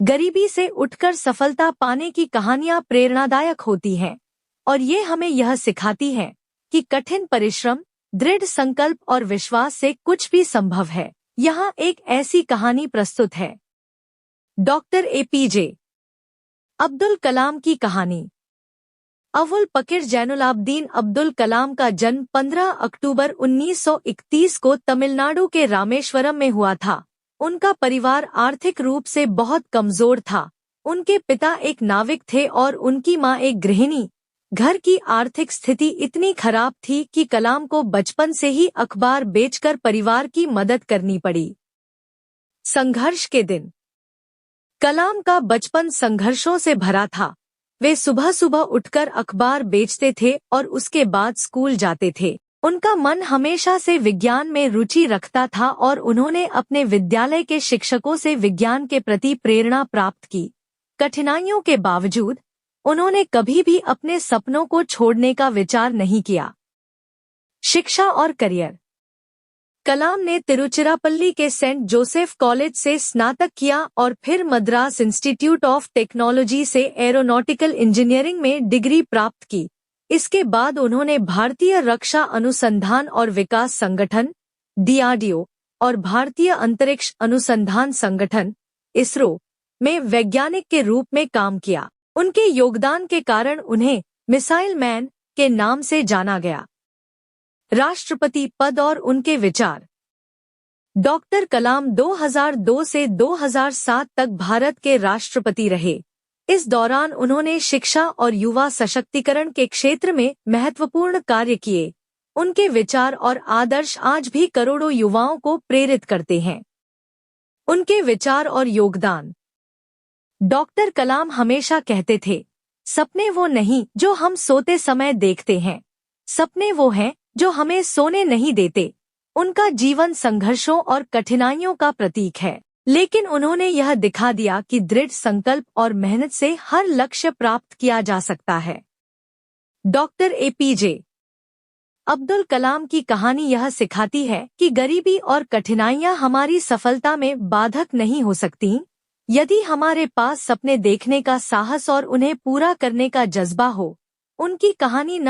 गरीबी से उठकर सफलता पाने की कहानियां प्रेरणादायक होती हैं और ये हमें यह सिखाती हैं कि कठिन परिश्रम, दृढ़ संकल्प और विश्वास से कुछ भी संभव है। यहाँ एक ऐसी कहानी प्रस्तुत है। डॉक्टर एपीजे अब्दुल कलाम की कहानी। अवुल पकिर जैनुलाब्दीन अब्दुल कलाम का जन्म 15 अक्टूबर 1931 को तमिलनाडु के रामेश्वरम में हुआ था। उनका परिवार आर्थिक रूप से बहुत कमजोर था। उनके पिता एक नाविक थे और उनकी मां एक गृहिणी। घर की आर्थिक स्थिति इतनी खराब थी कि कलाम को बचपन से ही अखबार बेचकर परिवार की मदद करनी पड़ी। संघर्ष के दिन। कलाम का बचपन संघर्षों से भरा था। वे सुबह सुबह उठकर अखबार बेचते थे और उसके बाद स्कूल जाते थे। उनका मन हमेशा से विज्ञान में रुचि रखता था और उन्होंने अपने विद्यालय के शिक्षकों से विज्ञान के प्रति प्रेरणा प्राप्त की। कठिनाइयों के बावजूद उन्होंने कभी भी अपने सपनों को छोड़ने का विचार नहीं किया। शिक्षा और करियर। कलाम ने तिरुचिरापल्ली के सेंट जोसेफ कॉलेज से स्नातक किया और फिर मद्रास इंस्टीट्यूट ऑफ टेक्नोलॉजी से एरोनॉटिकल इंजीनियरिंग में डिग्री प्राप्त की। इसके बाद उन्होंने भारतीय रक्षा अनुसंधान और विकास संगठन DRDO और भारतीय अंतरिक्ष अनुसंधान संगठन ISRO में वैज्ञानिक के रूप में काम किया। उनके योगदान के कारण उन्हें मिसाइल मैन के नाम से जाना गया। राष्ट्रपति पद और उनके विचार। डॉक्टर कलाम 2002 से 2007 तक भारत के राष्ट्रपति रहे। इस दौरान उन्होंने शिक्षा और युवा सशक्तिकरण के क्षेत्र में महत्वपूर्ण कार्य किए। उनके विचार और आदर्श आज भी करोड़ों युवाओं को प्रेरित करते हैं। उनके विचार और योगदान। डॉक्टर कलाम हमेशा कहते थे, सपने वो नहीं जो हम सोते समय देखते हैं, सपने वो हैं जो हमें सोने नहीं देते। उनका जीवन संघर्षों और कठिनाइयों का प्रतीक है, लेकिन उन्होंने यह दिखा दिया कि दृढ़ संकल्प और मेहनत से हर लक्ष्य प्राप्त किया जा सकता है। डॉक्टर एपीजे अब्दुल कलाम की कहानी यह सिखाती है कि गरीबी और कठिनाइयां हमारी सफलता में बाधक नहीं हो सकती। यदि हमारे पास सपने देखने का साहस और उन्हें पूरा करने का जज्बा हो। उनकी कहानी न